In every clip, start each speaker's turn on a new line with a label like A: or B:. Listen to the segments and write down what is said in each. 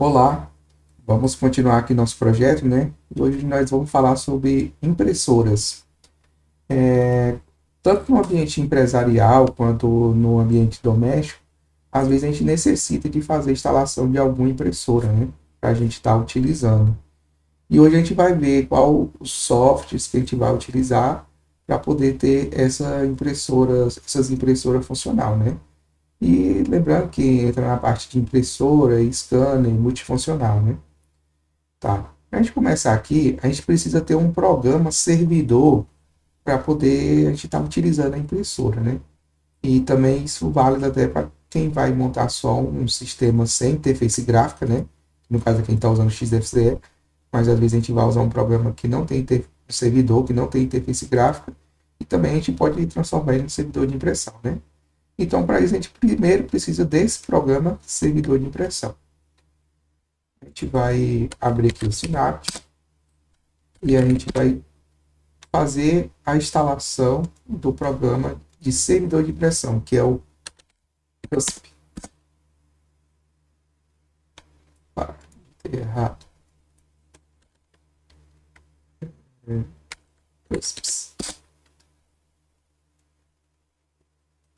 A: Olá, vamos continuar aqui nosso projeto, né? E hoje nós vamos falar sobre impressoras. Tanto no ambiente empresarial quanto no ambiente doméstico, às vezes a gente necessita de fazer a instalação de alguma impressora, né? Para a gente estar utilizando. E hoje a gente vai ver qual os softwares que a gente vai utilizar para poder ter essas impressoras funcional, né? E lembrando que entra na parte de impressora, scanner, multifuncional, né? Tá. Para a gente começar aqui, a gente precisa ter um programa servidor para poder a gente estar utilizando a impressora, né? E também isso vale até para quem vai montar só um sistema sem interface gráfica, né? No caso aqui a gente está usando o XFCE, mas às vezes a gente vai usar um programa que não tem servidor, que não tem interface gráfica, e também a gente pode transformar ele em servidor de impressão, né? Então, para isso, a gente primeiro precisa desse programa servidor de impressão. A gente vai abrir aqui o Synapse e a gente vai fazer a instalação do programa de servidor de impressão, que é o CUSP. Ah, errado. CUSPs.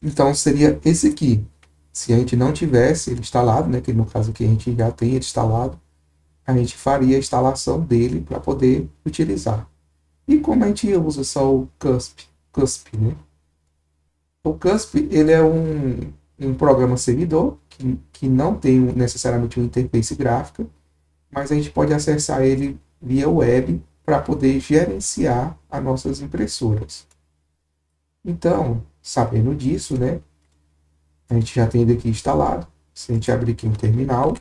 A: Então seria esse aqui. Se a gente não tivesse ele instalado, né, que no caso aqui a gente já tem ele instalado, a gente faria a instalação dele para poder utilizar. E como a gente usa só o CUSP, né? O CUSP ele é um programa servidor que não tem necessariamente uma interface gráfica, mas a gente pode acessar ele via web para poder gerenciar as nossas impressoras. Então, sabendo disso, né, a gente já tem ele aqui instalado. Se a gente abrir aqui um terminal,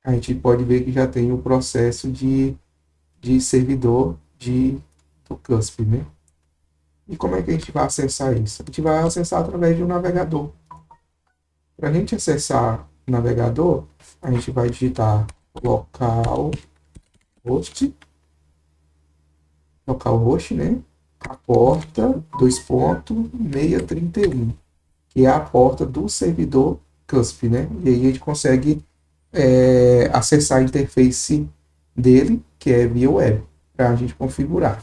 A: a gente pode ver que já tem o processo de servidor do CUSP, né? E como é que a gente vai acessar isso? A gente vai acessar através de um navegador. Para a gente acessar o navegador, a gente vai digitar localhost, localhost, né? A porta 2.631, que é a porta do servidor CUSP, né? E aí a gente consegue acessar a interface dele, que é via web, para a gente configurar.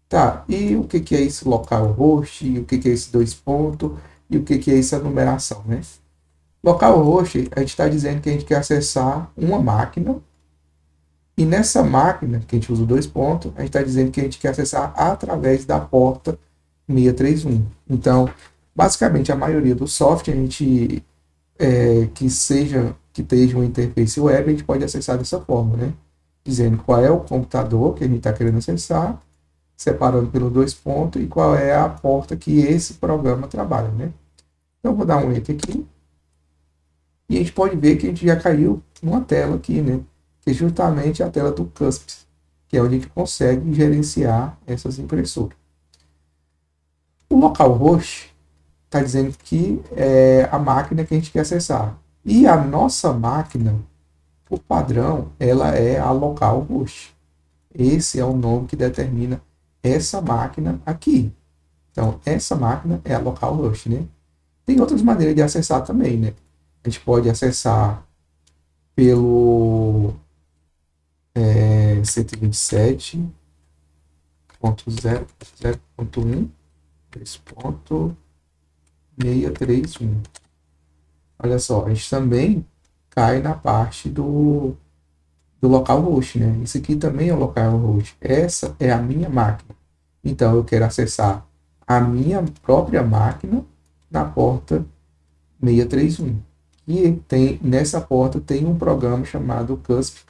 A: Tá, e o que é esse localhost, e o que é esse dois pontos, e o que é essa numeração, né? Localhost, a gente está dizendo que a gente quer acessar uma máquina, e nessa máquina, que a gente usa dois pontos, a gente está dizendo que a gente quer acessar através da porta 631. Então, basicamente, a maioria do software, a gente que esteja uma interface web, a gente pode acessar dessa forma, né? Dizendo qual é o computador que a gente está querendo acessar, separando pelos dois pontos, e qual é a porta que esse programa trabalha, né? Então, eu vou dar um enter aqui, e a gente pode ver que a gente já caiu numa tela aqui, né? Que é justamente a tela do CUSP, que é onde a gente consegue gerenciar essas impressoras. O localhost está dizendo que é a máquina que a gente quer acessar. E a nossa máquina, por padrão, ela é a localhost. Esse é o nome que determina essa máquina aqui. Então, essa máquina é a localhost, né? Tem outras maneiras de acessar também, né? A gente pode acessar pelo 127.0.1, 3.631. Olha só, a gente também cai na parte do localhost, né? Isso aqui também é o localhost. Essa é a minha máquina. Então, eu quero acessar a minha própria máquina na porta 631. E nessa porta tem um programa chamado CUSP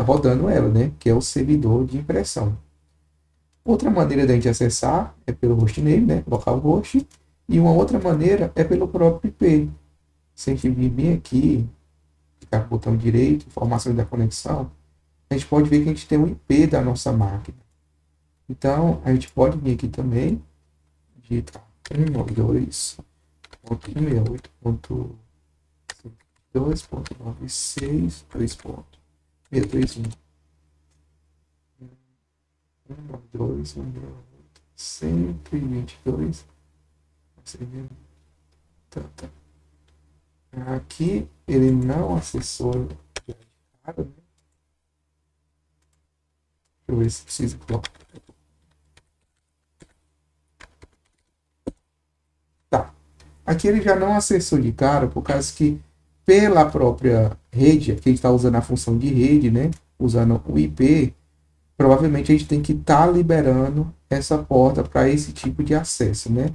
A: rodando ela, né? Que é o servidor de impressão. Outra maneira da gente acessar é pelo hostname, né? Localhost. E uma outra maneira é pelo próprio IP. Se a gente vir bem aqui, clicar no botão direito, informações da conexão, a gente pode ver que a gente tem o IP da nossa máquina. Então, a gente pode vir aqui também, digitar 192.168.2.96.2.631. 192, 122, Aqui ele não acessou de cara, né? Deixa eu ver se precisa colocar. Tá. Aqui ele já não acessou de cara, por causa que pela própria rede, aqui a gente está usando a função de rede, né? Usando o IP, provavelmente a gente tem que estar liberando essa porta para esse tipo de acesso, né?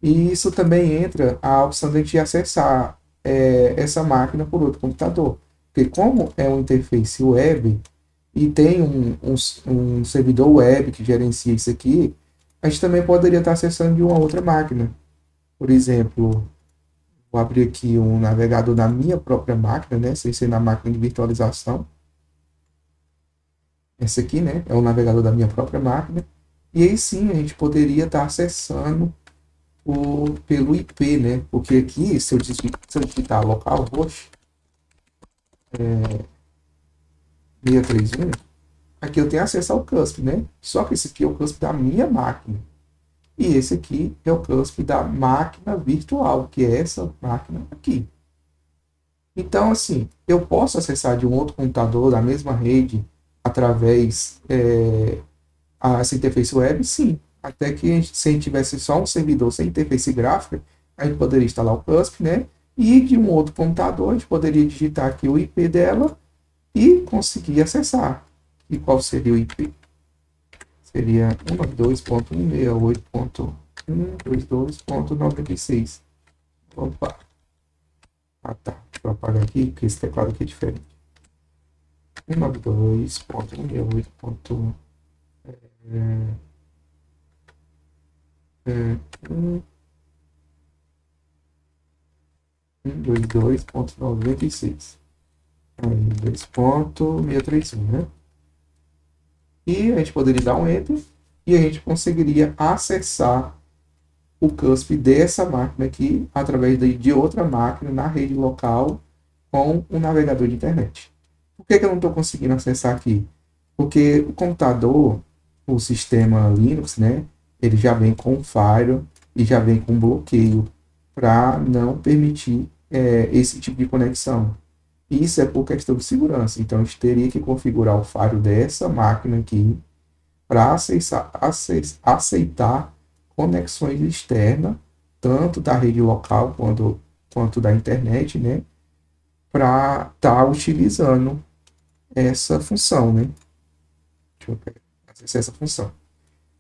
A: E isso também entra a opção de a gente acessar essa máquina por outro computador. Porque como é uma interface web e tem um servidor web que gerencia isso aqui, a gente também poderia estar acessando de uma outra máquina. Por exemplo, vou abrir aqui um navegador na minha própria máquina, né? Sem ser na máquina de virtualização. Esse aqui, né? É o navegador da minha própria máquina. E aí sim a gente poderia estar acessando pelo IP, né? Porque aqui, se eu digitar localhost 631, aqui eu tenho acesso ao CUSP, né? Só que esse aqui é o CUSP da minha máquina. E esse aqui é o CUSP da máquina virtual, que é essa máquina aqui. Então, assim, eu posso acessar de um outro computador da mesma rede através essa interface web? Sim. Até que se a gente tivesse só um servidor sem interface gráfica, a gente poderia instalar o CUSP, né? E de um outro computador, a gente poderia digitar aqui o IP dela e conseguir acessar. E qual seria o IP? Seria 192.168.122.96. Opa. Ah, tá. Deixa eu apagar aqui, porque esse teclado aqui é diferente. 192.168.122.96. Aí, 2.631, né? E a gente poderia dar um Enter e a gente conseguiria acessar o CUSP dessa máquina aqui através de outra máquina na rede local com um navegador de internet. Por que eu não estou conseguindo acessar aqui? Porque o computador, o sistema Linux, né, ele já vem com firewall e já vem com bloqueio para não permitir esse tipo de conexão. Isso é por questão de segurança. Então, a gente teria que configurar o firewall dessa máquina aqui para aceitar conexões externas, tanto da rede local quanto da internet, né? Para estar utilizando essa função, né? Deixa eu acessar essa função.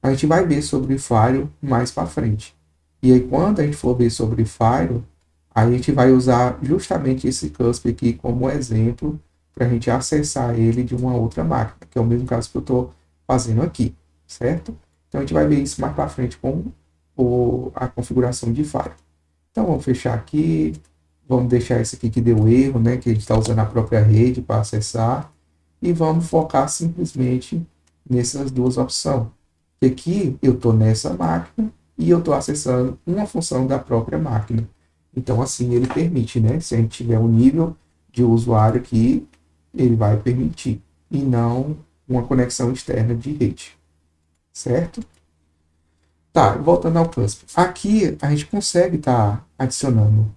A: A gente vai ver sobre Firewall mais para frente. E aí, quando a gente for ver sobre Firewall, a gente vai usar justamente esse CUSP aqui como exemplo para a gente acessar ele de uma outra máquina, que é o mesmo caso que eu estou fazendo aqui, certo? Então, a gente vai ver isso mais para frente com a configuração de Firewall. Então, vamos fechar aqui. Vamos deixar esse aqui que deu erro, né? Que a gente está usando a própria rede para acessar. E vamos focar simplesmente nessas duas opções. Aqui eu estou nessa máquina e eu estou acessando uma função da própria máquina. Então, assim, ele permite, né? Se a gente tiver um nível de usuário aqui, ele vai permitir. E não uma conexão externa de rede. Certo? Tá, voltando ao CUSP. Aqui a gente consegue estar adicionando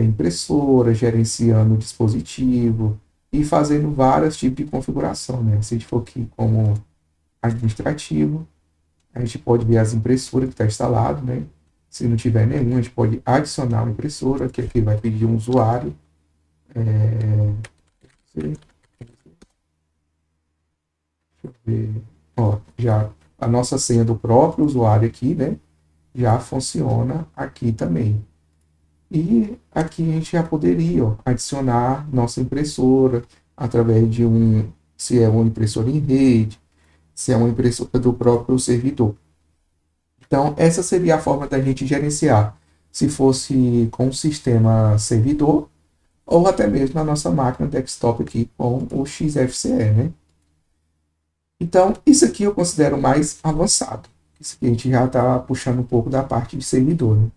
A: impressora, gerenciando o dispositivo e fazendo vários tipos de configuração, né? Se a gente for aqui como administrativo, a gente pode ver as impressoras que está instalado, né? Se não tiver nenhuma, a gente pode adicionar uma impressora, que aqui vai pedir um usuário. Deixa eu ver. Ó, já a nossa senha do próprio usuário aqui, né? Já funciona aqui também. E aqui a gente já poderia adicionar nossa impressora através de se é uma impressora em rede, se é uma impressora do próprio servidor. Então, essa seria a forma da gente gerenciar, se fosse com o sistema servidor, ou até mesmo na nossa máquina desktop aqui com o XFCE, né? Então, isso aqui eu considero mais avançado. Isso aqui a gente já está puxando um pouco da parte de servidor, né?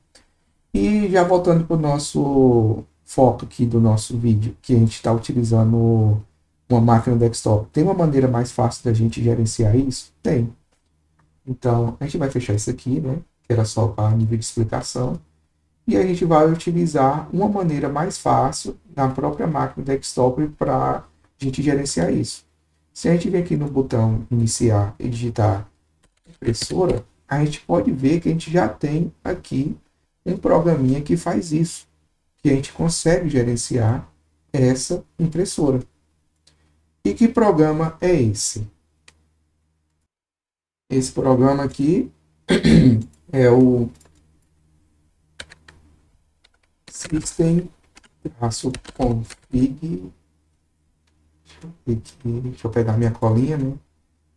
A: E já voltando para o nosso foco aqui do nosso vídeo, que a gente está utilizando uma máquina desktop, tem uma maneira mais fácil da gente gerenciar isso? Tem. Então, a gente vai fechar isso aqui, né? Que era só para nível de explicação. e a gente vai utilizar uma maneira mais fácil na própria máquina desktop para a gente gerenciar isso. Se a gente vir aqui no botão iniciar e digitar impressora, a gente pode ver que a gente já tem aqui um programinha que faz isso, que a gente consegue gerenciar essa impressora. E que programa é esse? Esse programa aqui é o System-config. Deixa eu pegar minha colinha, né?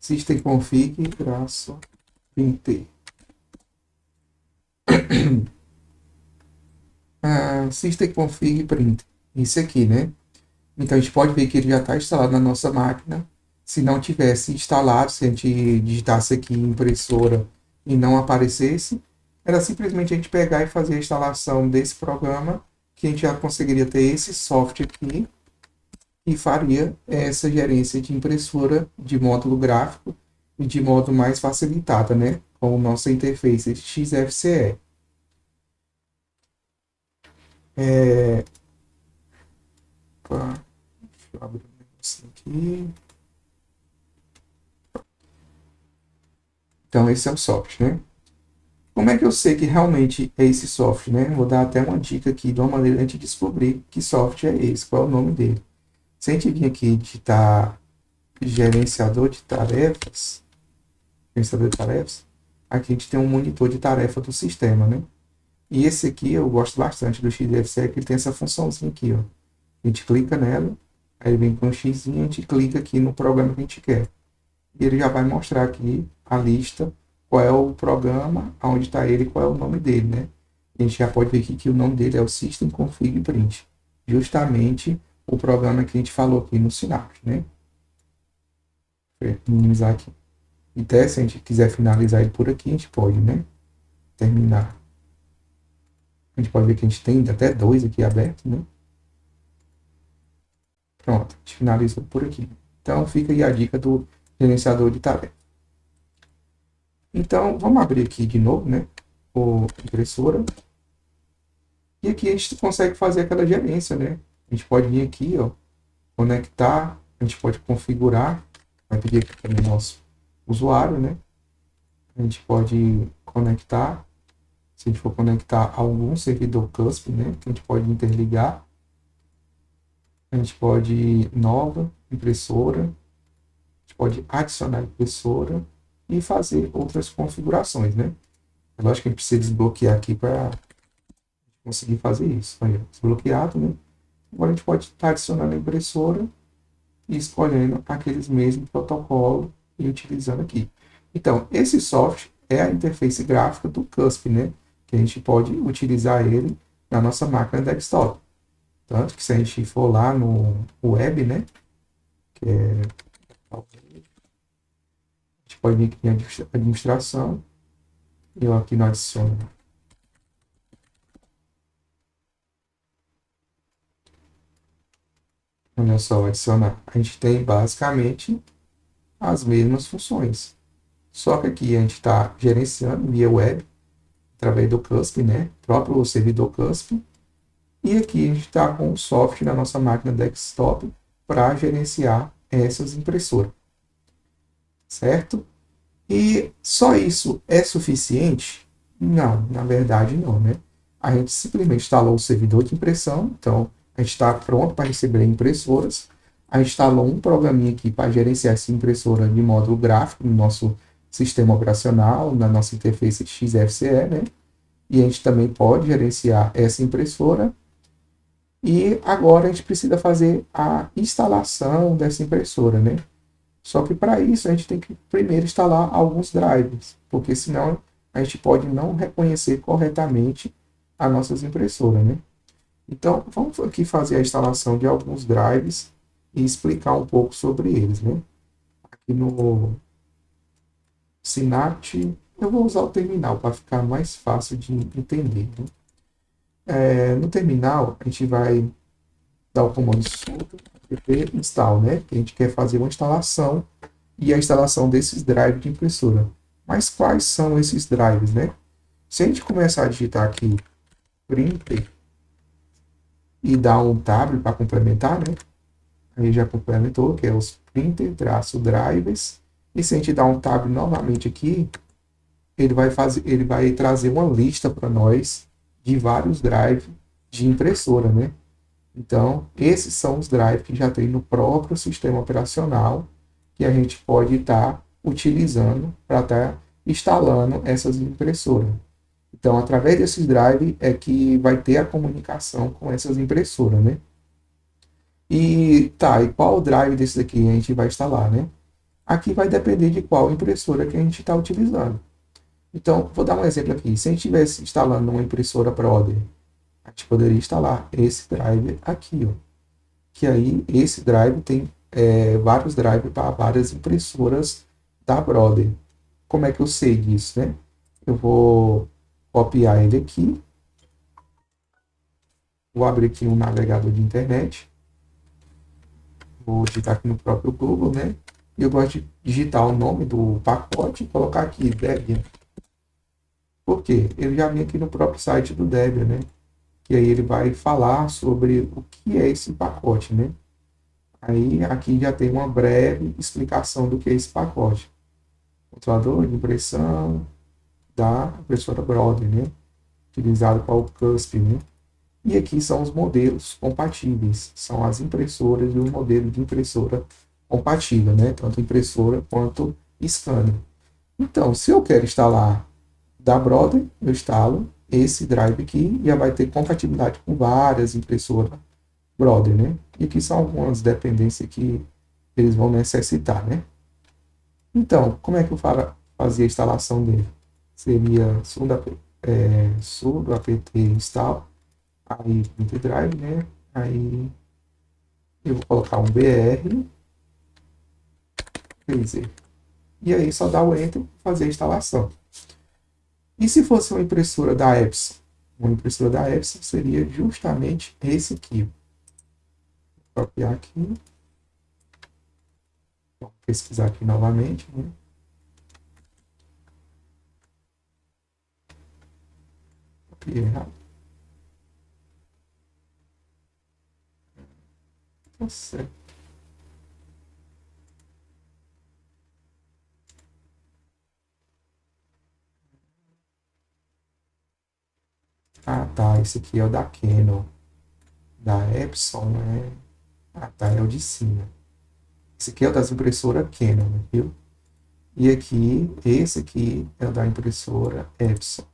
A: System-config-printer. System-config-printer. Isso aqui, né? Então a gente pode ver que ele já está instalado na nossa máquina. Se não tivesse instalado, se a gente digitasse aqui impressora e não aparecesse, era simplesmente a gente pegar e fazer a instalação desse programa, que a gente já conseguiria ter esse software aqui e faria essa gerência de impressora de módulo gráfico e de modo mais facilitada, né? Com a nossa interface XFCE. Deixa eu abrir um negocinho aqui. Então, esse é o software, né? Como é que eu sei que realmente é esse software, né? Vou dar até uma dica aqui de uma maneira de a gente descobrir que software é esse, qual é o nome dele. Se a gente vir aqui digitar gerenciador de tarefas, aqui a gente tem um monitor de tarefa do sistema, né? E esse aqui eu gosto bastante do XFCE, que ele tem essa funçãozinha aqui, ó. A gente clica nela, aí ele vem com um X e a gente clica aqui no programa que a gente quer. E ele já vai mostrar aqui a lista, qual é o programa, aonde está ele, qual é o nome dele, né? A gente já pode ver aqui que o nome dele é o System Config Print, justamente o programa que a gente falou aqui no Synapse, né? Vou minimizar aqui. E até se a gente quiser finalizar ele por aqui, a gente pode, né? Terminar. A gente pode ver que a gente tem até dois aqui abertos, né? Pronto, a gente finaliza por aqui. Então fica aí a dica do gerenciador de tarefa. Então, vamos abrir aqui de novo, né? O impressora. E aqui a gente consegue fazer aquela gerência, né? A gente pode vir aqui, ó, conectar, a gente pode configurar, vai pedir aqui também nosso usuário, né? A gente pode conectar, se a gente for conectar a algum servidor custom, né? Que a gente pode interligar. A gente pode nova impressora, a gente pode adicionar impressora e fazer outras configurações, né? É lógico que a gente precisa desbloquear aqui para conseguir fazer isso. Aí, desbloqueado, né? Agora a gente pode estar adicionando a impressora e escolhendo aqueles mesmos protocolos e utilizando aqui. Então, esse software é a interface gráfica do CUSP, né? Que a gente pode utilizar ele na nossa máquina desktop. Tanto que se a gente for lá no web, né? Que é... A gente pode vir aqui em administração. E eu aqui no adiciono. Olha só, adicionar. A gente tem basicamente as mesmas funções. Só que aqui a gente está gerenciando via web, através do CUSP, né? Próprio servidor CUSP. E aqui a gente está com o software na nossa máquina desktop para gerenciar essas impressoras. Certo? E só isso é suficiente? Não, na verdade não, né? A gente simplesmente instalou o servidor de impressão, então a gente está pronto para receber impressoras. A gente instalou um programinha aqui para gerenciar essa impressora de módulo gráfico no nosso sistema operacional, na nossa interface XFCE, né? E a gente também pode gerenciar essa impressora. E agora a gente precisa fazer a instalação dessa impressora, né? Só que para isso a gente tem que primeiro instalar alguns drivers, porque senão a gente pode não reconhecer corretamente as nossas impressoras, né? Então vamos aqui fazer a instalação de alguns drivers e explicar um pouco sobre eles, né? Aqui no Synapse, eu vou usar o terminal para ficar mais fácil de entender, né? No terminal, a gente vai dar o comando sudo apt install, né? Que a gente quer fazer uma instalação e a instalação desses drivers de impressora. Mas quais são esses drivers, né? Se a gente começar a digitar aqui printer e dar um tab para complementar, né? Aí já complementou, que é os printer-drivers. E se a gente dar um tab novamente aqui, ele vai trazer uma lista para nós de vários drives de impressora, né? Então, esses são os drives que já tem no próprio sistema operacional que a gente pode estar utilizando para estar instalando essas impressoras. Então, através desses drives é que vai ter a comunicação com essas impressoras, né? E tá, e qual drive desse daqui a gente vai instalar, né? Aqui vai depender de qual impressora que a gente está utilizando. Então, vou dar um exemplo aqui. Se a gente estivesse instalando uma impressora Brother, a gente poderia instalar esse drive aqui, ó. Que aí, esse drive tem vários drives para várias impressoras da Brother. Como é que eu sei disso, né? Eu vou copiar ele aqui. Vou abrir aqui um navegador de internet. Vou digitar aqui no próprio Google, né? E eu gosto de digitar o nome do pacote e colocar aqui, Debian. Por quê? Ele já vem aqui no próprio site do Debian, né? E aí ele vai falar sobre o que é esse pacote, né? Aí aqui já tem uma breve explicação do que é esse pacote. Controlador de impressão da impressora Brother, né? Utilizado para o CUSP, né? E aqui são os modelos compatíveis. São as impressoras e o modelo de impressora compatível, né? Tanto impressora quanto scanner. Então, se eu quero instalar da Brother, eu instalo esse drive aqui e já vai ter compatibilidade com várias impressoras Brother, né? E aqui são algumas dependências que eles vão necessitar, né? Então, como é que eu fazia a instalação dele? Seria sudo apt install, aí printer drive, né? Aí eu vou colocar um br, e aí só dá o enter para fazer a instalação. E se fosse uma impressora da Epson? Uma impressora da Epson seria justamente esse aqui. Vou copiar aqui. Vou pesquisar aqui novamente, né? Copiei errado. Tá certo. Ah, tá. Esse aqui é o da Canon. Da Epson, né? Ah, tá. É o de cima. Esse aqui é o das impressoras Canon, viu? E aqui, esse aqui é o da impressora Epson.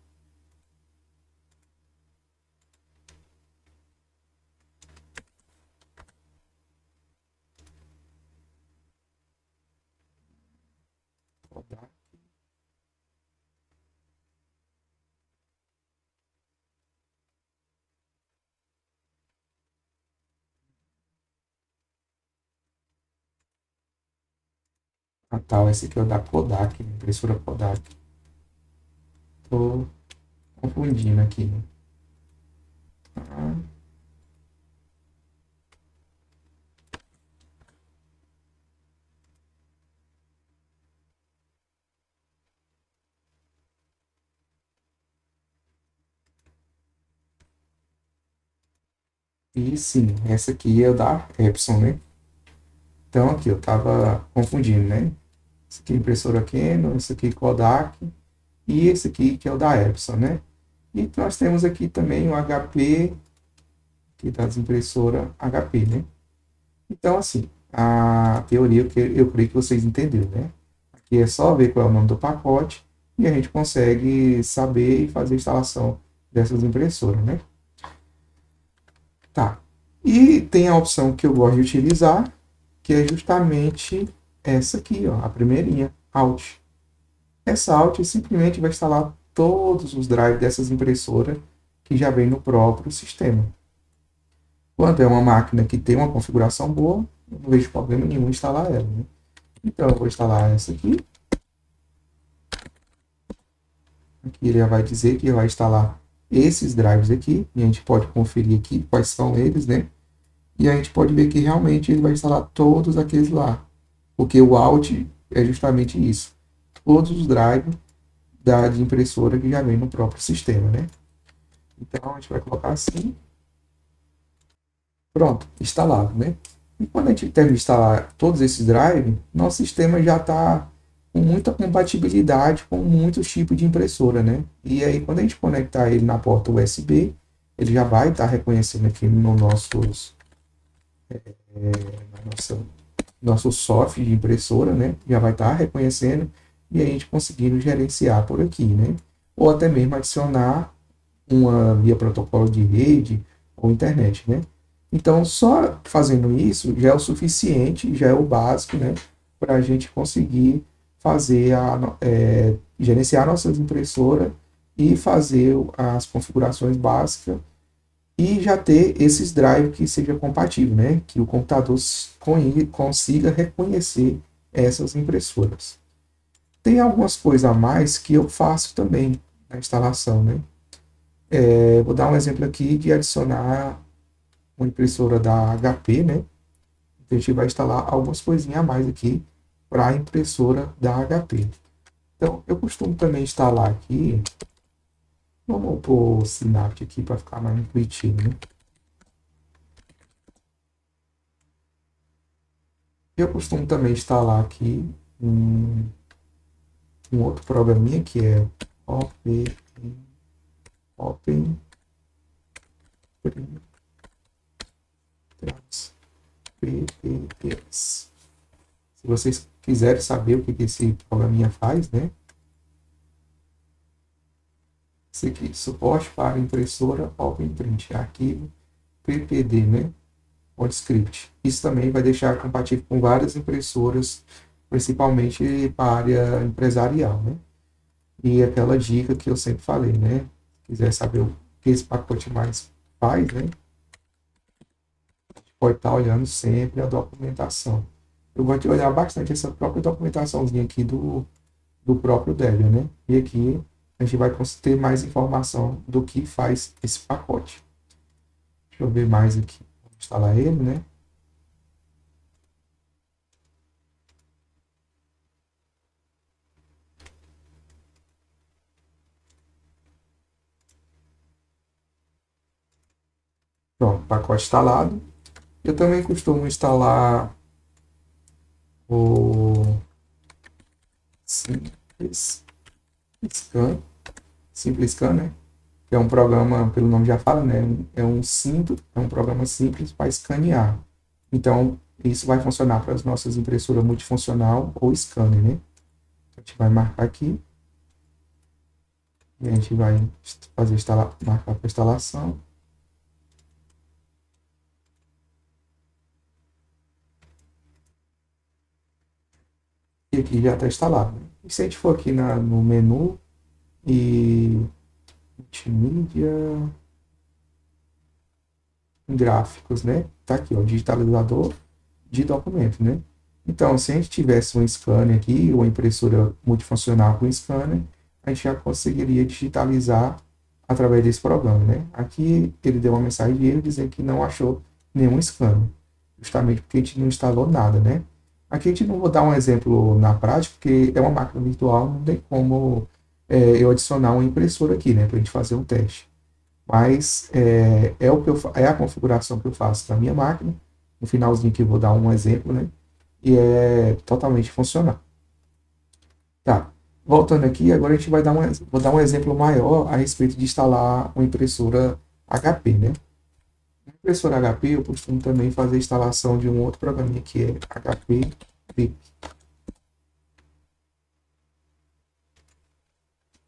A: Ah, tá. Esse aqui é o da Kodak, impressora Kodak. Tô confundindo aqui, né? Ah, e sim, essa aqui é o da Epson, né? Então aqui eu tava confundindo, né? Esse aqui é impressora Canon, esse aqui é Kodak e esse aqui que é o da Epson, né? E nós temos aqui também o HP, que das impressoras HP, né? Então assim, a teoria que eu creio que vocês entenderam, né? Aqui é só ver qual é o nome do pacote e a gente consegue saber e fazer a instalação dessas impressoras, né? Tá. E tem a opção que eu gosto de utilizar, que é justamente essa aqui, ó, a primeirinha, Alt. Essa Alt simplesmente vai instalar todos os drives dessas impressoras que já vem no próprio sistema. Quando é uma máquina que tem uma configuração boa, eu não vejo problema nenhum em instalar ela, né? Então eu vou instalar essa aqui. Aqui ele já vai dizer que vai instalar esses drives aqui, e a gente pode conferir aqui quais são eles, né? E a gente pode ver que realmente ele vai instalar todos aqueles lá, porque o Alt é justamente isso, todos os drives de impressora que já vem no próprio sistema, né? Então a gente vai colocar assim. Pronto, instalado, né? E quando a gente termina de instalar todos esses drives, nosso sistema já está com muita compatibilidade com muitos tipos de impressora, né? E aí quando a gente conectar ele na porta USB, ele já vai estar reconhecendo aqui no nosso software de impressora, né? Já vai estar reconhecendo e a gente conseguindo gerenciar por aqui, né? Ou até mesmo adicionar uma via protocolo de rede ou internet, né? Então, só fazendo isso já é o suficiente, já é o básico, né? Para a gente conseguir fazer gerenciar nossas impressoras e fazer as configurações básicas e já ter esses drives que seja compatível, né? Que o computador consiga reconhecer essas impressoras. Tem algumas coisas a mais que eu faço também na instalação, né? Vou dar um exemplo aqui de adicionar uma impressora da HP, né? Então, a gente vai instalar algumas coisinhas a mais aqui para a impressora da HP. Então, eu costumo também instalar aqui, vamos pôr o Synapse aqui para ficar mais intuitivo, né? Eu costumo também instalar aqui um outro programinha que é Open, Open PPTs. Se vocês quiserem saber o que esse programinha faz, né? Esse aqui, suporte para impressora OpenPrint, arquivo PPD, né? OnScript. Isso também vai deixar compatível com várias impressoras, principalmente para a área empresarial, né? E aquela dica que eu sempre falei, né? Se quiser saber o que esse pacote mais faz, né? Pode estar olhando sempre a documentação. Eu gosto de olhar bastante essa própria documentaçãozinha aqui do próprio Debian, né? E aqui a gente vai ter mais informação do que faz esse pacote. Deixa eu ver mais aqui. Vou instalar ele, né? Pronto, pacote instalado. Eu também costumo instalar o Simples Scan, Simples Scan, né? Que é um programa, pelo nome já fala, né? É um programa simples para escanear. Então, isso vai funcionar para as nossas impressoras multifuncional ou scanner, né? A gente vai marcar aqui e a gente vai marcar para instalação. E aqui já está instalado. E se a gente for aqui no menu e multimídia, gráficos, né? Tá aqui, ó, digitalizador de documento, né? Então, se a gente tivesse um scanner aqui, ou uma impressora multifuncional com scanner, a gente já conseguiria digitalizar através desse programa, né? Aqui ele deu uma mensagem de erro dizendo que não achou nenhum scanner, justamente porque a gente não instalou nada, né? Aqui a gente não vou dar um exemplo na prática, porque é uma máquina virtual, não tem como eu adicionar uma impressora aqui, né, para a gente fazer um teste. Mas é a configuração que eu faço da minha máquina. No finalzinho aqui eu vou dar um exemplo, né? E é totalmente funcional. Tá. Voltando aqui, agora a gente vou dar um exemplo maior a respeito de instalar uma impressora HP, né? Na impressora HP eu costumo também fazer a instalação de um outro programinha que é HP Lip.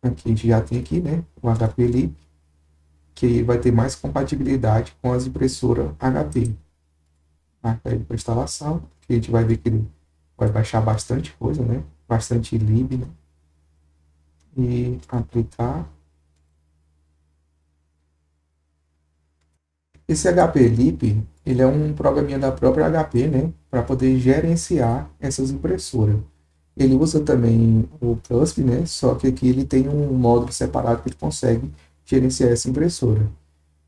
A: Aqui a gente já tem aqui, né? O HP Lip, que vai ter mais compatibilidade com as impressoras HP. Marca ele para instalação, que a gente vai ver que ele vai baixar bastante coisa, né? Bastante lib, né? E aplicar. Esse HP Lip, ele é um programinha da própria HP, né? Para poder gerenciar essas impressoras. Ele usa também o CUSP, né? Só que aqui ele tem um módulo separado que ele consegue gerenciar essa impressora.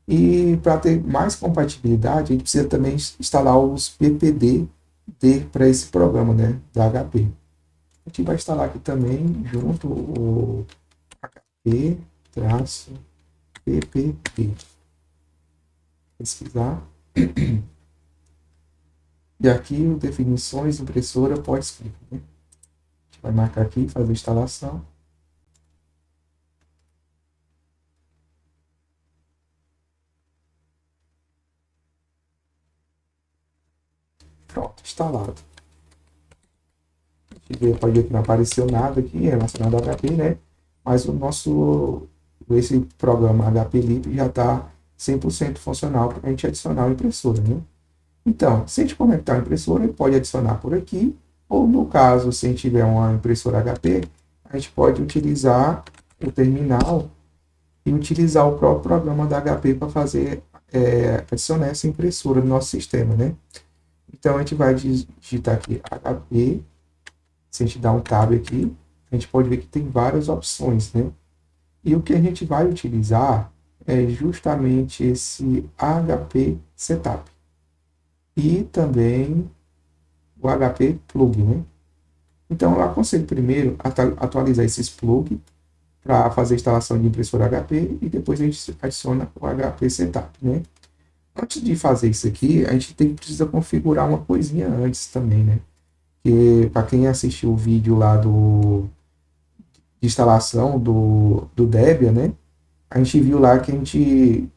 A: E para ter mais compatibilidade, a gente precisa também instalar os PPD para esse programa, né, da HP. A gente vai instalar aqui também junto o HP-PPD. ppp. Pesquisar. E aqui o definições, impressora, pós-script, né? A gente vai marcar aqui, fazer a instalação. Pronto, instalado. A gente pode ver que não apareceu nada aqui relacionado ao HP, né? Mas esse programa HP Lib já está 100% funcional para a gente adicionar a impressora, né? Então, se a gente conectar a impressora, ele pode adicionar por aqui, ou no caso, se a gente tiver uma impressora HP, a gente pode utilizar o terminal e utilizar o próprio programa da HP para fazer adicionar essa impressora no nosso sistema, né? Então, a gente vai digitar aqui HP. Se a gente dar um tab aqui, a gente pode ver que tem várias opções, né? E o que a gente vai utilizar é justamente esse HP Setup. E também o HP Plug, né? Então, eu aconselho primeiro atualizar esses plugs para fazer a instalação de impressora HP e depois a gente adiciona o HP Setup, né? Antes de fazer isso aqui, a gente precisa configurar uma coisinha antes também, né? Que para quem assistiu o vídeo lá de instalação do Debian, né? A gente viu lá que a gente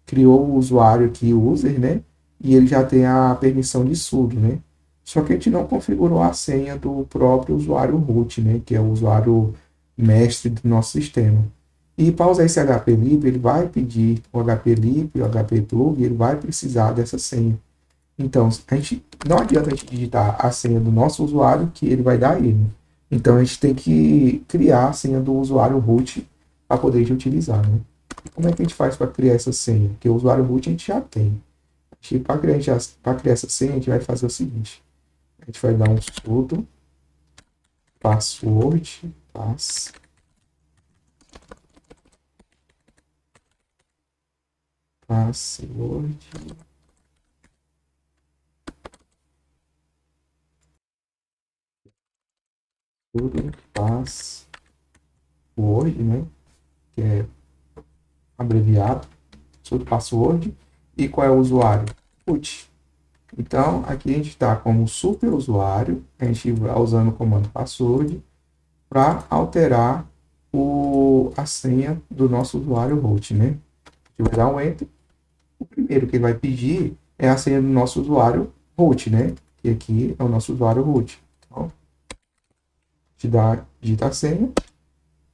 A: criou o usuário aqui, o user, né? E ele já tem a permissão de sudo, né? Só que a gente não configurou a senha do próprio usuário root, né? Que é o usuário mestre do nosso sistema. E para usar esse HPLib, ele vai pedir o HPLib, o HPplug, ele vai precisar dessa senha. Então, não adianta a gente digitar a senha do nosso usuário que ele vai dar erro. Então, a gente tem que criar a senha do usuário root para poder utilizar, né? Como é que a gente faz para criar essa senha? Porque o usuário root a gente já tem. Para criar essa senha, a gente vai fazer o seguinte. A gente vai dar um sudo password, password, sudo password, né? Que é abreviado, sudo password, e qual é o usuário? Root. Então, aqui a gente está como super usuário, a gente vai usando o comando password para alterar a senha do nosso usuário root, né? A gente vai dar um enter. O primeiro que ele vai pedir é a senha do nosso usuário root, né? Que aqui é o nosso usuário root. Então, digita a senha.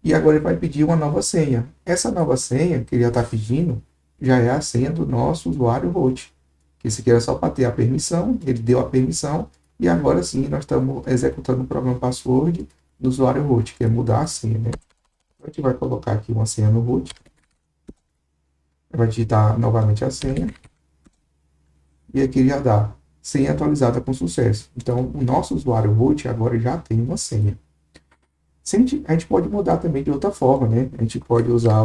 A: E agora ele vai pedir uma nova senha. Essa nova senha que ele já está pedindo já é a senha do nosso usuário root. Esse aqui era só para ter a permissão, ele deu a permissão, e agora sim nós estamos executando o programa password do usuário root, que é mudar a senha, né? A gente vai colocar aqui uma senha no root, vai digitar novamente a senha, e aqui já dá senha atualizada com sucesso. Então, o nosso usuário root agora já tem uma senha. A gente pode mudar também de outra forma, né? A gente pode usar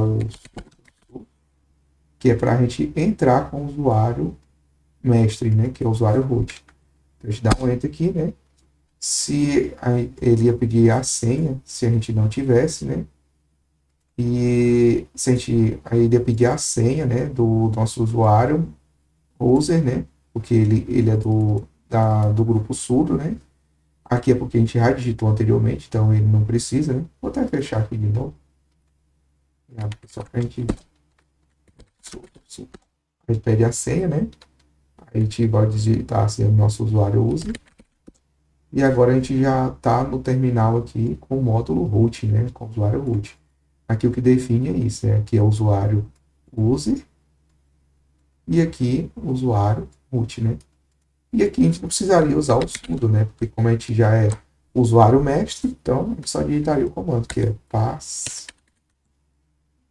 A: que é para a gente entrar com o usuário mestre, né? Que é o usuário root. Então, a gente dá um enter aqui, né? Se ele ia pedir a senha, se a gente não tivesse, né? E se aí ele ia pedir a senha, né? Do nosso usuário user, né? Porque ele é do grupo sudo, né? Aqui é porque a gente já digitou anteriormente, então ele não precisa, né? Vou até fechar aqui de novo. Só para a gente... A gente pede a senha, né? A gente vai digitar a senha do nosso usuário user. E agora a gente já está no terminal aqui com o módulo root, né? Com o usuário root. Aqui o que define é isso, né? Aqui é o usuário user. E aqui o usuário root, né? E aqui a gente não precisaria usar o sudo, né? Porque como a gente já é usuário mestre, então a gente só digitaria o comando, que é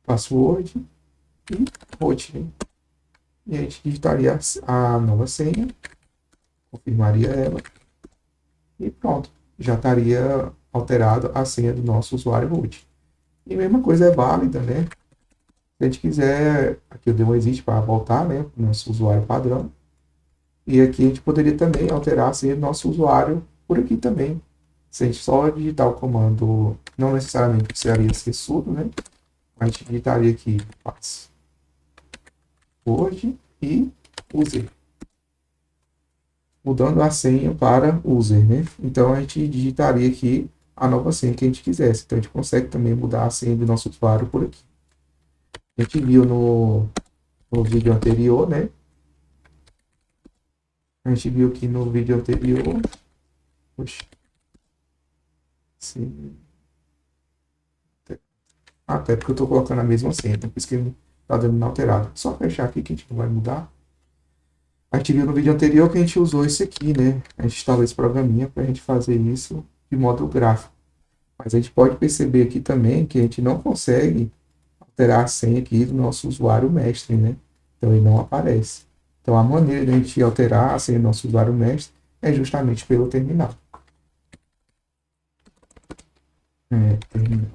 A: password e root, né? E a gente digitaria a nova senha, confirmaria ela, e pronto. Já estaria alterado a senha do nosso usuário root. E a mesma coisa é válida, né? Se a gente quiser, aqui eu dei um exit para voltar, né? Para o nosso usuário padrão. E aqui a gente poderia também alterar a senha do nosso usuário por aqui também. Se a gente só digitar o comando, não necessariamente precisaria ser sudo, né? A gente digitaria aqui Word e user. Mudando a senha para user, né? Então a gente digitaria aqui a nova senha que a gente quisesse. Então a gente consegue também mudar a senha do nosso usuário por aqui. A gente viu no vídeo anterior, né? A gente viu aqui no vídeo anterior. Oxe. Sim. Até porque eu estou colocando a mesma senha, então por isso que ele está dando inalterado. Só fechar aqui que a gente não vai mudar. A gente viu no vídeo anterior que a gente usou esse aqui, né? A gente instalou esse programinha para a gente fazer isso de modo gráfico. Mas a gente pode perceber aqui também que a gente não consegue alterar a senha aqui do nosso usuário mestre, né? Então ele não aparece. Então a maneira de a gente alterar a senha do nosso usuário mestre é justamente pelo terminal. Terminal.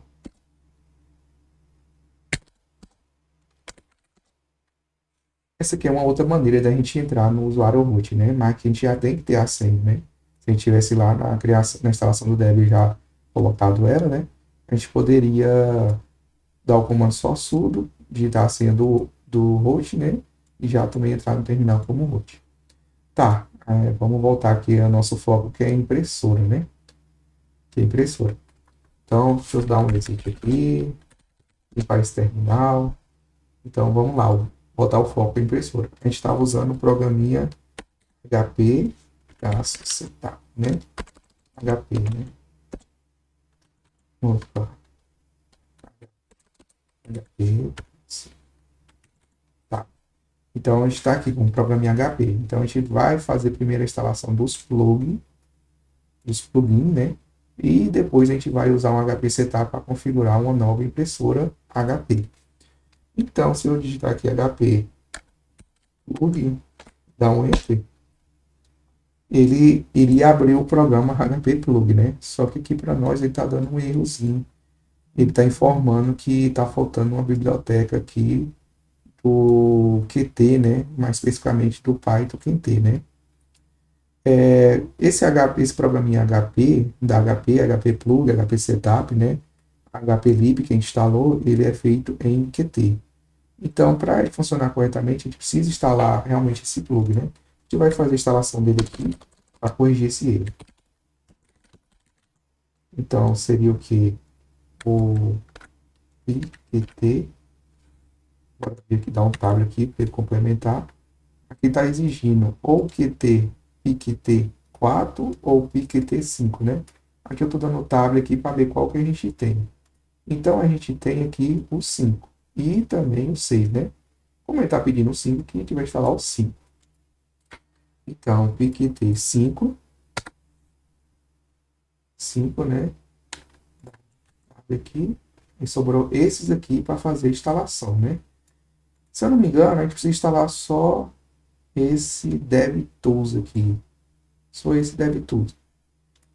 A: Essa aqui é uma outra maneira da gente entrar no usuário root, né? Mas que a gente já tem que ter a senha, né? Se a gente tivesse lá na criação, na instalação do Debian já colocado ela, né? A gente poderia dar o comando só sudo, digitar a senha do root, né? E já também entrar no terminal como root. Tá, vamos voltar aqui ao nosso foco, que é a impressora, né? Que é a impressora. Então, deixa eu dar um reset aqui, limpar esse terminal. Então, vamos lá, botar o foco em impressora. A gente estava usando o programinha HP setup, né? HP, né? Opa. HP. Tá. Então, a gente está aqui com o programinha HP. Então, a gente vai fazer primeiro a instalação dos plugins, né? E depois a gente vai usar um HP setup para configurar uma nova impressora HP. Então, se eu digitar aqui HP plugin, dá um enter, ele iria abrir o programa HP Plug, né? Só que aqui para nós ele está dando um errozinho. Ele está informando que está faltando uma biblioteca aqui do Qt, né? Mais especificamente do Python Qt, né? Esse programinha HP, da HP Plug, HP Setup, né? HP Lib que a gente instalou, ele é feito em Qt. Então, para ele funcionar corretamente, a gente precisa instalar realmente esse plug, né? A gente vai fazer a instalação dele aqui para corrigir esse erro. Então, seria o que? O Qt. Bora ver que dá um tab aqui para ele complementar. Aqui está exigindo ou Qt PQT 4 ou PQT 5, né? Aqui eu estou dando o tab aqui para ver qual que a gente tem. Então, a gente tem aqui o 5 e também o 6, né? Como ele está pedindo o 5, aqui a gente vai instalar o 5. Então, PQT 5, né? Aqui, e sobrou esses aqui para fazer a instalação, né? Se eu não me engano, a gente precisa instalar só esse DevTools aqui. Só esse DevTools.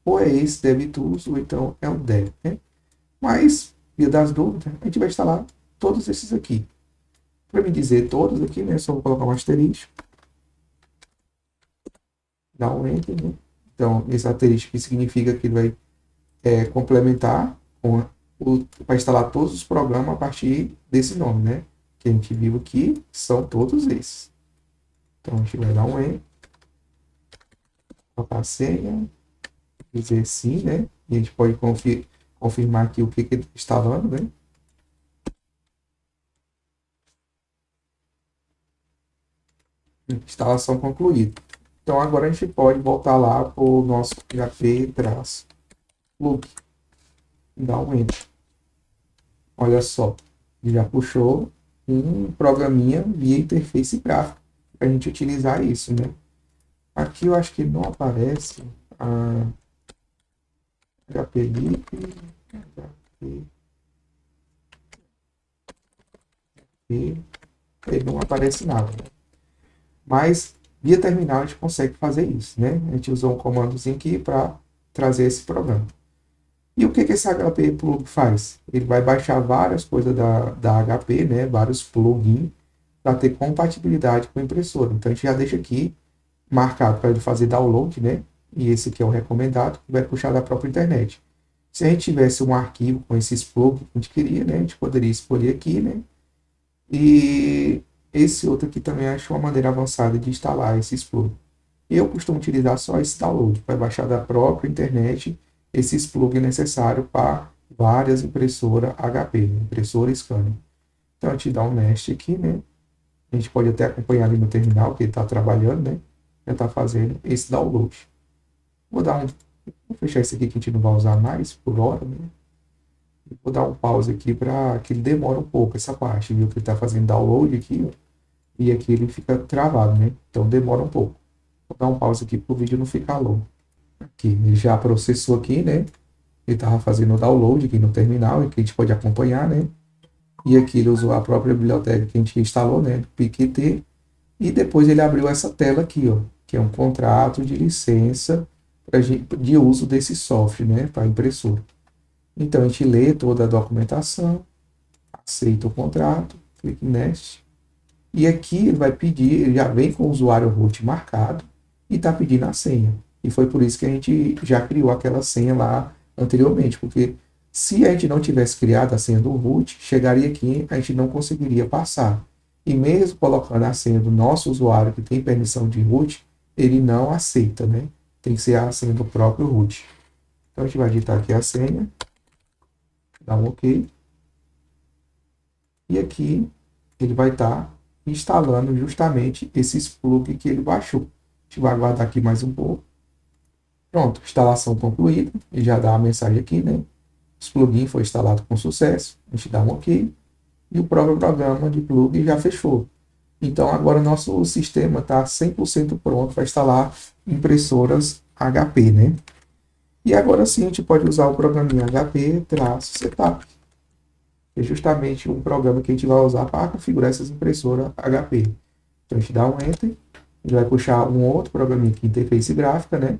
A: Ou é esse DevTools, ou então é o Dev, né? Mas, via das dúvidas, a gente vai instalar todos esses aqui. Para me dizer todos aqui, né? Só vou colocar um asterisco. Dá um Enter, né? Então, esse asterisco significa que ele vai complementar para instalar todos os programas a partir desse nome, né? Que a gente viu aqui, são todos esses. Então, a gente vai dar um Enter, colocar a senha, dizer sim, né? E a gente pode confirmar aqui o que ele está instalando, né? Instalação concluída. Então, agora a gente pode voltar lá para o nosso PHP-plug. Dá um Enter. Olha só, já puxou um programinha via interface gráfica para a gente utilizar isso, né? Aqui eu acho que não aparece a HPLib, ele não aparece nada, né? Mas via terminal a gente consegue fazer isso, né? A gente usou um comandozinho aqui para trazer esse programa. E o que esse HP Plug faz? Ele vai baixar várias coisas da HP, né? Vários plugins para ter compatibilidade com a impressora. Então a gente já deixa aqui marcado para ele fazer download, né? E esse aqui é o recomendado, que vai puxar da própria internet. Se a gente tivesse um arquivo com esses plugins que a gente queria, né? A gente poderia escolher aqui, né? E esse outro aqui também acho uma maneira avançada de instalar esses plugins. Eu costumo utilizar só esse download, para baixar da própria internet esses plugins necessários para várias impressoras HP, impressora scanner. Então, a gente dá um nest aqui, né? A gente pode até acompanhar ali no terminal que ele está trabalhando, né? Já está fazendo esse download. Vou fechar esse aqui que a gente não vai usar mais por hora, né? Vou dar um pause aqui para que ele demore um pouco essa parte, viu? Que ele está fazendo download aqui, ó, e aqui ele fica travado, né? Então demora um pouco. Vou dar um pause aqui para o vídeo não ficar longo. Aqui, ele já processou aqui, né? Ele estava fazendo o download aqui no terminal, e que a gente pode acompanhar, né? E aqui ele usou a própria biblioteca que a gente instalou, né? Do PQT. E depois ele abriu essa tela aqui, ó, que é um contrato de licença de uso desse software, né? Para impressora. Então a gente lê toda a documentação, aceita o contrato, clica em Next. E aqui ele vai pedir, ele já vem com o usuário root marcado e está pedindo a senha. E foi por isso que a gente já criou aquela senha lá anteriormente, porque se a gente não tivesse criado a senha do root, chegaria aqui, a gente não conseguiria passar. E mesmo colocando a senha do nosso usuário que tem permissão de root, ele não aceita, né? Tem que ser a senha do próprio root. Então a gente vai digitar aqui a senha, dar um OK. E aqui ele vai estar instalando justamente esses plugins que ele baixou. A gente vai aguardar aqui mais um pouco. Pronto, instalação concluída. Ele já dá a mensagem aqui, né? Os plugins foi instalado com sucesso. A gente dá um OK. E o próprio programa de plugin já fechou. Então agora o nosso sistema está 100% pronto para instalar impressoras HP, né? E agora sim a gente pode usar o programinha HP-Setup. É justamente um programa que a gente vai usar para configurar essas impressoras HP. Então a gente dá um Enter, ele vai puxar um outro programinha aqui, interface gráfica, né?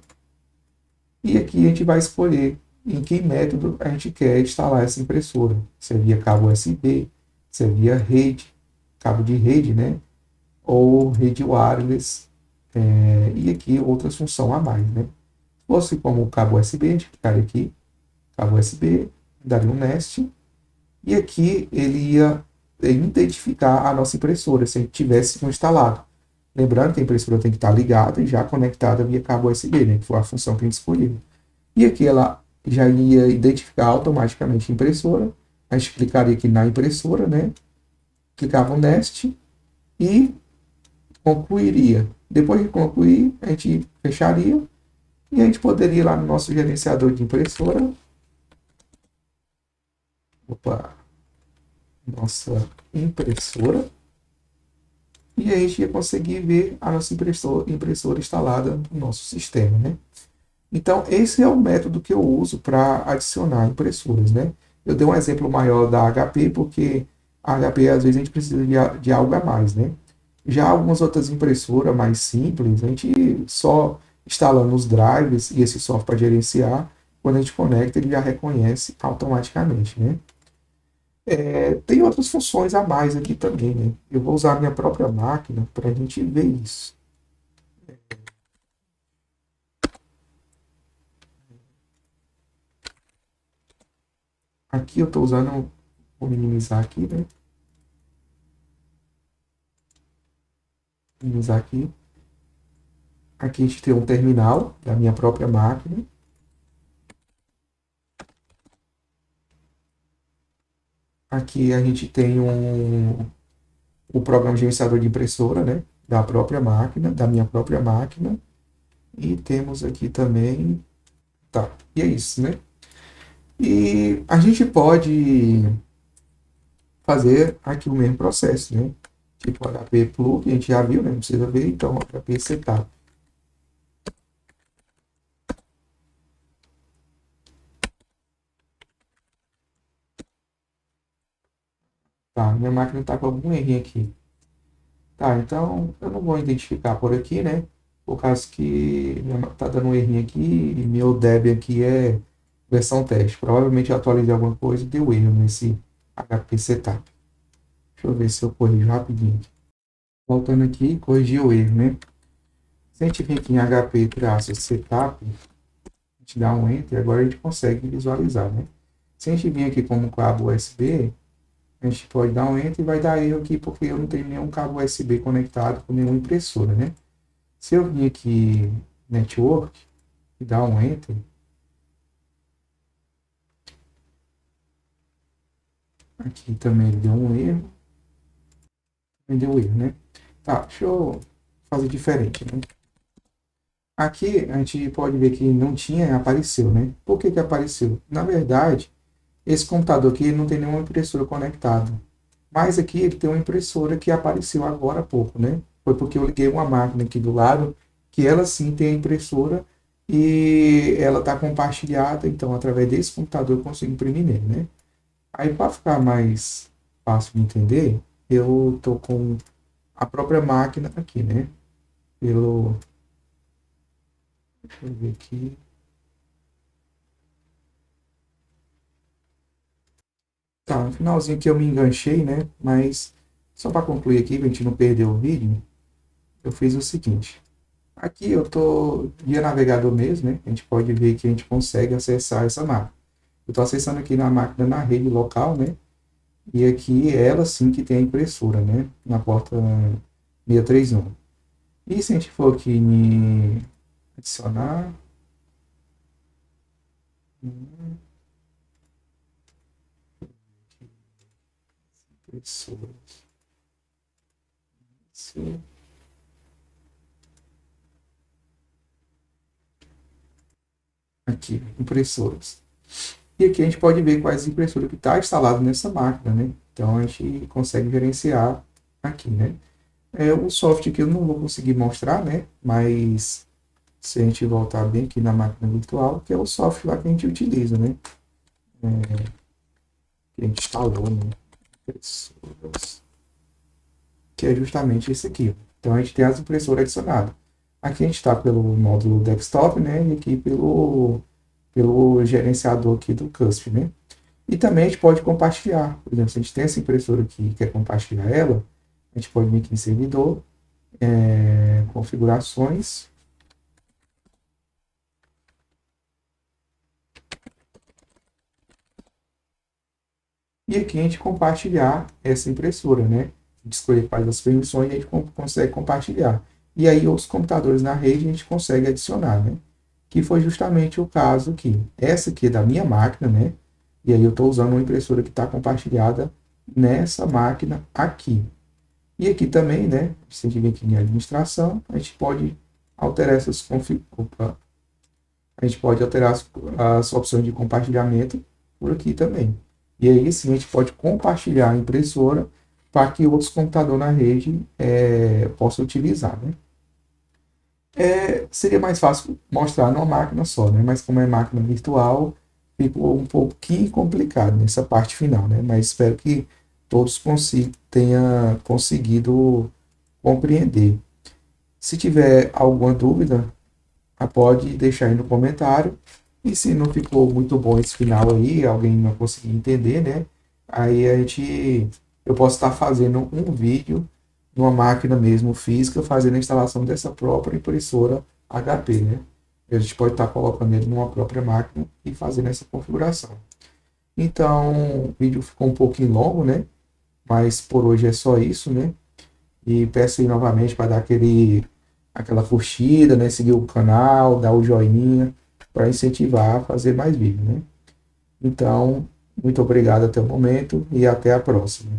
A: E aqui a gente vai escolher em que método a gente quer instalar essa impressora. Se é via cabo USB, se é via rede, cabo de rede, né? Ou rede wireless, e aqui outras funções a mais, né? Se fosse como cabo USB, a gente clicaria aqui, cabo USB, daria um Nest, e aqui ele ia identificar a nossa impressora, se a gente tivesse instalado. Lembrando que a impressora tem que estar ligada e já conectada via cabo USB, né, que foi a função que a gente escolheu. E aqui ela já ia identificar automaticamente a impressora. A gente clicaria aqui na impressora, né? Clicava no Nest e concluiria. Depois de concluir, a gente fecharia e a gente poderia ir lá no nosso gerenciador de impressora. Opa! Nossa impressora. E a gente ia conseguir ver a nossa impressora instalada no nosso sistema, né? Então, esse é o método que eu uso para adicionar impressoras, né? Eu dei um exemplo maior da HP, porque a HP, às vezes, a gente precisa de algo a mais, né? Já algumas outras impressoras mais simples, a gente só instalando os drivers e esse software para gerenciar, quando a gente conecta, ele já reconhece automaticamente, né? Tem outras funções a mais aqui também, né? Eu vou usar a minha própria máquina para a gente ver isso. Aqui eu estou usando, vou minimizar aqui, né? Minimizar aqui. Aqui a gente tem um terminal da minha própria máquina. Aqui a gente tem o programa gerenciador de impressora, né? Da própria máquina, da minha própria máquina. E temos aqui também. Tá, e é isso, né? E a gente pode fazer aqui o mesmo processo, né? Tipo HP plug, a gente já viu, né? Não precisa ver, então HP setup. Tá, minha máquina está com algum errinho aqui. Tá, então eu não vou identificar por aqui, né? Por causa que tá dando um errinho aqui e meu Deb aqui é versão teste. Provavelmente eu atualizei alguma coisa e deu erro nesse HP setup. Deixa eu ver se eu corrijo rapidinho. Voltando aqui, corrigir o erro, né? Se a gente vir aqui em HP-setup, a gente dá um Enter, agora a gente consegue visualizar, né? Se a gente vir aqui como cabo USB, A gente pode dar um Enter e vai dar erro aqui porque eu não tenho nenhum cabo USB conectado com nenhuma impressora, né? Se eu vir aqui Network e dar um Enter, aqui também ele deu um erro, me deu erro, né? Tá, deixa eu fazer diferente, né? Aqui a gente pode ver que não tinha, apareceu, né? Por que que apareceu? Na verdade, esse computador aqui não tem nenhuma impressora conectada. Mas aqui ele tem uma impressora que apareceu agora há pouco, né? Foi porque eu liguei uma máquina aqui do lado, que ela sim tem a impressora e ela está compartilhada, então através desse computador eu consigo imprimir nele, né? Aí para ficar mais fácil de entender, eu tô com a própria máquina aqui, né? Pelo, deixa eu ver aqui. Tá, no finalzinho que eu me enganchei, né? Mas só para concluir aqui, pra gente não perder o vídeo, eu fiz o seguinte. Aqui eu tô via navegador mesmo, né? A gente pode ver que a gente consegue acessar essa máquina. Eu estou acessando aqui na máquina na rede local, né? E aqui ela sim que tem a impressora, né? Na porta 631. E se a gente for aqui em adicionar impressoras. Aqui, impressoras. E aqui a gente pode ver quais impressoras que está instalado nessa máquina, né? Então a gente consegue gerenciar aqui, né? O software que eu não vou conseguir mostrar, né? Mas se a gente voltar bem aqui na máquina virtual, que é o software lá que a gente utiliza, né? Que a gente instalou, né? Impressoras, que é justamente esse aqui. Então a gente tem as impressoras adicionadas. Aqui a gente está pelo módulo desktop, né? E aqui pelo gerenciador aqui do Cusp, né? E também a gente pode compartilhar. Por exemplo, se a gente tem essa impressora aqui e quer compartilhar ela, a gente pode vir aqui em servidor, configurações. E aqui a gente compartilhar essa impressora, né? A gente escolher quais as permissões e a gente consegue compartilhar. E aí os computadores na rede a gente consegue adicionar, né? Que foi justamente o caso aqui. Essa aqui é da minha máquina, né? E aí eu estou usando uma impressora que está compartilhada nessa máquina aqui. E aqui também, né? Se a gente vir aqui em administração, a gente pode alterar essas a gente pode alterar as opções de compartilhamento por aqui também. E aí sim a gente pode compartilhar a impressora para que outros computadores na rede possam utilizar, né? Seria mais fácil mostrar numa máquina só, né? Mas como é máquina virtual, ficou um pouquinho complicado nessa parte final, né? Mas espero que todos tenham conseguido compreender. Se tiver alguma dúvida, pode deixar aí no comentário. E se não ficou muito bom esse final aí, alguém não conseguir entender, né? Aí eu posso estar fazendo um vídeo numa máquina mesmo física, fazendo a instalação dessa própria impressora HP, né? A gente pode estar colocando ele numa própria máquina e fazendo essa configuração. Então, o vídeo ficou um pouquinho longo, né? Mas por hoje é só isso, né? E peço aí novamente para dar aquela curtida, né? Seguir o canal, dar o joinha, para incentivar a fazer mais vídeos, né? Então, muito obrigado até o momento e até a próxima.